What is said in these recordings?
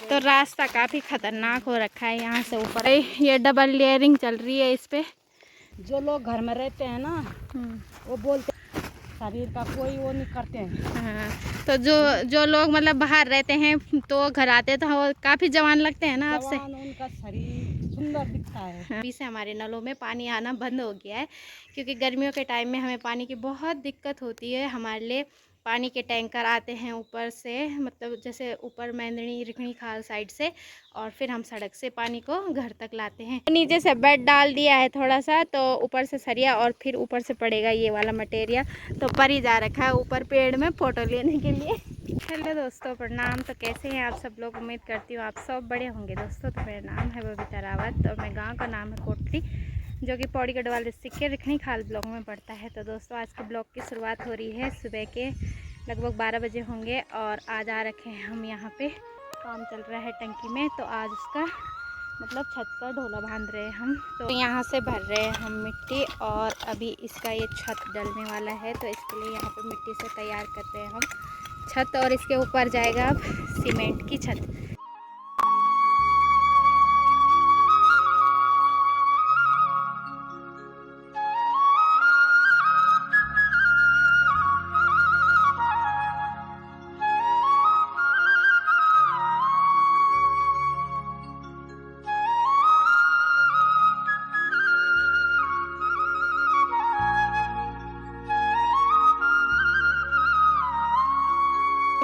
तो रास्ता काफ़ी ख़तरनाक हो रखा है यहाँ से ऊपर। ये डबल लेयरिंग चल रही है इस पे। जो लोग घर में रहते हैं ना वो बोलते हैं शरीर का कोई वो नहीं करते हैं। हाँ, तो जो लोग मतलब बाहर रहते हैं तो घर आते हैं तो वो काफ़ी जवान लगते हैं ना आपसे। उनका शरीर सुंदर दिखता है। अभी से हमारे नलों में पानी आना बंद हो गया है क्योंकि गर्मियों के टाइम में हमें पानी की बहुत दिक्कत होती है। हमारे लिए पानी के टैंकर आते हैं ऊपर से, मतलब जैसे ऊपर मैंदनी रिखणी खाल साइड से, और फिर हम सड़क से पानी को घर तक लाते हैं। नीचे से बेड डाल दिया है थोड़ा सा, तो ऊपर से सरिया और फिर ऊपर से पड़ेगा ये वाला मटेरियल। तो पर ही जा रखा है ऊपर पेड़ में फ़ोटो लेने के लिए। हेलो दोस्तों, प्रणाम। तो कैसे हैं आप सब लोग? उम्मीद करती हूँ आप सब बड़े होंगे दोस्तों। तो मेरा नाम है बबीता रावत और मैं गांव का नाम है कोटरी, जो कि पौड़ी गढ़वाल डिस्ट्रिक्ट के रिखणी खाल ब्लॉक में पड़ता है। तो दोस्तों आज के ब्लॉग की शुरुआत हो रही है सुबह के लगभग 12 बजे होंगे और आज आ रखे हैं हम यहाँ पे। काम चल रहा है टंकी में, तो आज उसका मतलब छत का ढोला बांध रहे हैं हम। तो यहाँ से भर रहे हैं हम मिट्टी और अभी इसका ये छत डलने वाला है, तो इसके लिए यहाँ पे मिट्टी से तैयार कर रहे हैं हम छत, और इसके ऊपर जाएगा अब सीमेंट की छत।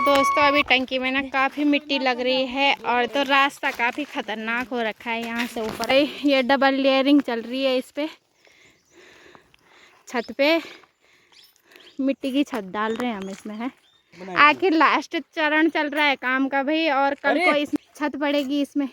दोस्तों अभी टंकी में ना काफ़ी मिट्टी लग रही है और तो रास्ता काफ़ी ख़तरनाक हो रखा है यहाँ से ऊपर। ये डबल लेयरिंग चल रही है इस पे, छत पे मिट्टी की छत डाल रहे हैं हम इसमें। है आखिर लास्ट चरण चल रहा है काम का भाई, और कल को इस छत पड़ेगी इसमें।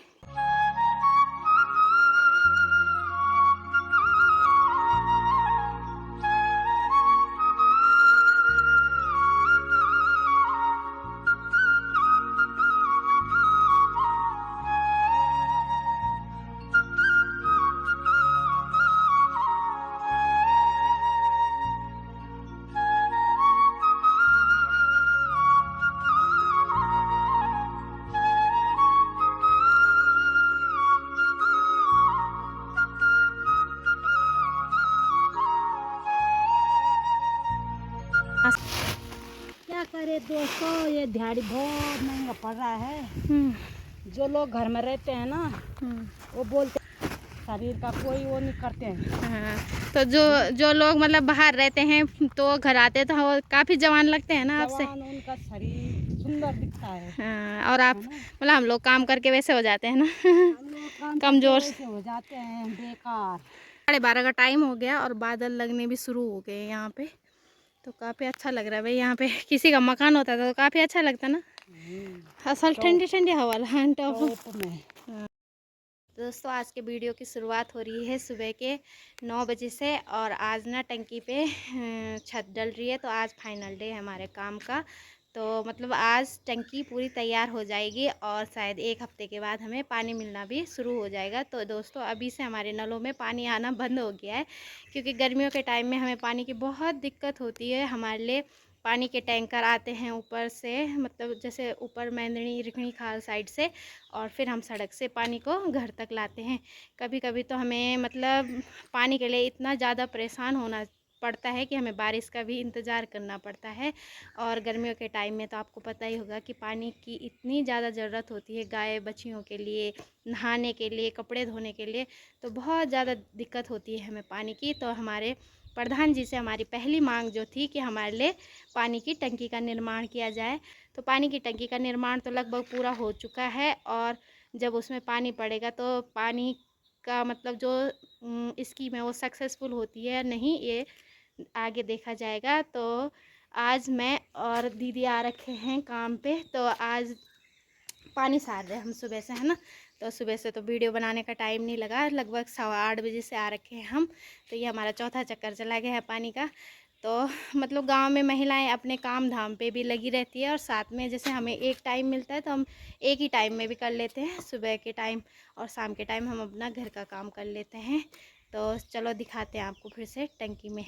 क्या करे दोस्तों, ये दिहाड़ी बहुत महंगा पड़ रहा है। जो लोग घर में रहते हैं ना वो बोलते हैं शरीर का कोई वो नहीं करते हैं। हाँ, तो जो लोग मतलब बाहर रहते हैं तो घर आते हैं तो वो काफ़ी जवान लगते हैं ना आपसे। उनका शरीर सुंदर दिखता है। हाँ, और आप मतलब हम लोग काम करके वैसे हो जाते हैं ना हम लोग कमज़ोर से हो जाते हैं, बेकार। 12:30 का टाइम हो गया और बादल लगने भी शुरू हो गए यहाँ पे। तो काफ़ी अच्छा लग रहा है भाई। यहाँ पे किसी का मकान होता था तो काफ़ी अच्छा लगता ना, असल ठंडी ठंडी हवा टॉप में। दोस्तों आज के वीडियो की शुरुआत हो रही है सुबह के 9 बजे से, और आज ना टंकी पे छत डल रही है। तो आज फाइनल डे है हमारे काम का, तो मतलब आज टंकी पूरी तैयार हो जाएगी और शायद 1 हफ्ते के बाद हमें पानी मिलना भी शुरू हो जाएगा। तो दोस्तों अभी से हमारे नलों में पानी आना बंद हो गया है क्योंकि गर्मियों के टाइम में हमें पानी की बहुत दिक्कत होती है। हमारे लिए पानी के टैंकर आते हैं ऊपर से, मतलब जैसे ऊपर मैंदनी रिखणी खाल साइड से, और फिर हम सड़क से पानी को घर तक लाते हैं। कभी कभी तो हमें मतलब पानी के लिए इतना ज़्यादा परेशान होना पड़ता है कि हमें बारिश का भी इंतज़ार करना पड़ता है। और गर्मियों के टाइम में तो आपको पता ही होगा कि पानी की इतनी ज़्यादा ज़रूरत होती है गाय बछियों के लिए, नहाने के लिए, कपड़े धोने के लिए, तो बहुत ज़्यादा दिक्कत होती है हमें पानी की। तो हमारे प्रधान जी से हमारी पहली मांग जो थी कि हमारे लिए पानी की टंकी का निर्माण किया जाए। तो पानी की टंकी का निर्माण तो लगभग पूरा हो चुका है, और जब उसमें पानी पड़ेगा तो पानी का मतलब जो स्कीम है वो सक्सेसफुल होती है या नहीं, ये आगे देखा जाएगा। तो आज मैं और दीदी आ रखे हैं काम पे, तो आज पानी सार रहे हम सुबह से, है ना। तो सुबह से तो वीडियो बनाने का टाइम नहीं लगा, लगभग 8:15 बजे से आ रखे हैं हम। तो ये हमारा चौथा चक्कर चला गया है पानी का। तो मतलब गांव में महिलाएं अपने काम धाम पे भी लगी रहती है, और साथ में जैसे हमें एक टाइम मिलता है तो हम एक ही टाइम में भी कर लेते हैं, सुबह के टाइम और शाम के टाइम हम अपना घर का काम कर लेते हैं। तो चलो दिखाते हैं आपको फिर से टंकी में।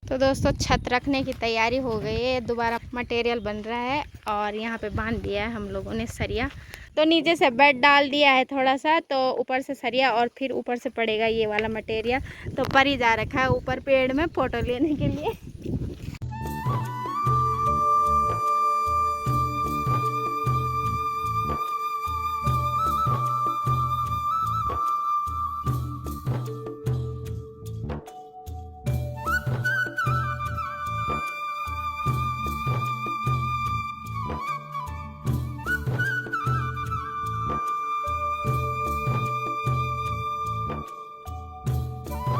तो दोस्तों छत रखने की तैयारी हो गई है, दोबारा मटेरियल बन रहा है और यहाँ पे बांध दिया है हम लोगों ने सरिया। तो नीचे से बेड डाल दिया है थोड़ा सा, तो ऊपर से सरिया और फिर ऊपर से पड़ेगा ये वाला मटेरियल। तो परी जा रखा है ऊपर पेड़ में फ़ोटो लेने के लिए।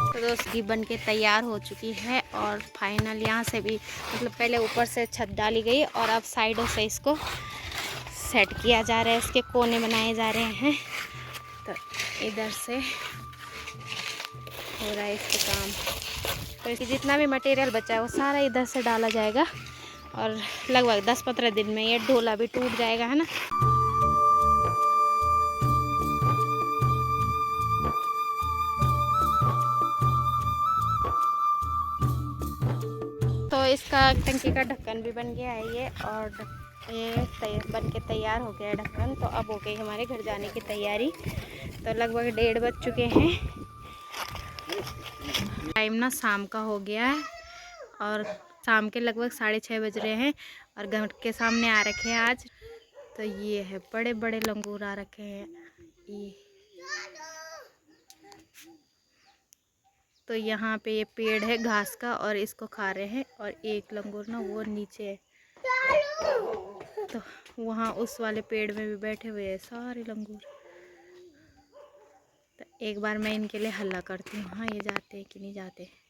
तो दोस्तों बन के तैयार हो चुकी है और फाइनल यहाँ से भी मतलब पहले ऊपर से छत डाली गई और अब साइडों से इसको सेट किया जा रहा है, इसके कोने बनाए जा रहे हैं। तो इधर से हो रहा है इसका काम। तो इसकी जितना भी मटेरियल बचा है वो सारा इधर से डाला जाएगा और लगभग 10-15 दिन में ये ढोला भी टूट जाएगा, है ना। तो इसका टंकी का ढक्कन भी बन गया है ये, और ये बन के तैयार हो गया है ढक्कन। तो अब हो गई हमारे घर जाने की तैयारी। तो लगभग 1:30 बज चुके हैं, टाइम ना शाम का हो गया है और शाम के लगभग 6:30 बज रहे हैं और घर के सामने आ रखे हैं आज। तो ये है बड़े बड़े लंगूर आ रखे हैं ये। तो यहाँ पे ये पेड़ है घास का और इसको खा रहे हैं, और एक लंगूर ना वो नीचे है, तो वहाँ उस वाले पेड़ में भी बैठे हुए हैं सारे लंगूर। तो एक बार मैं इनके लिए हल्ला करती हूँ, हाँ ये जाते हैं कि नहीं जाते।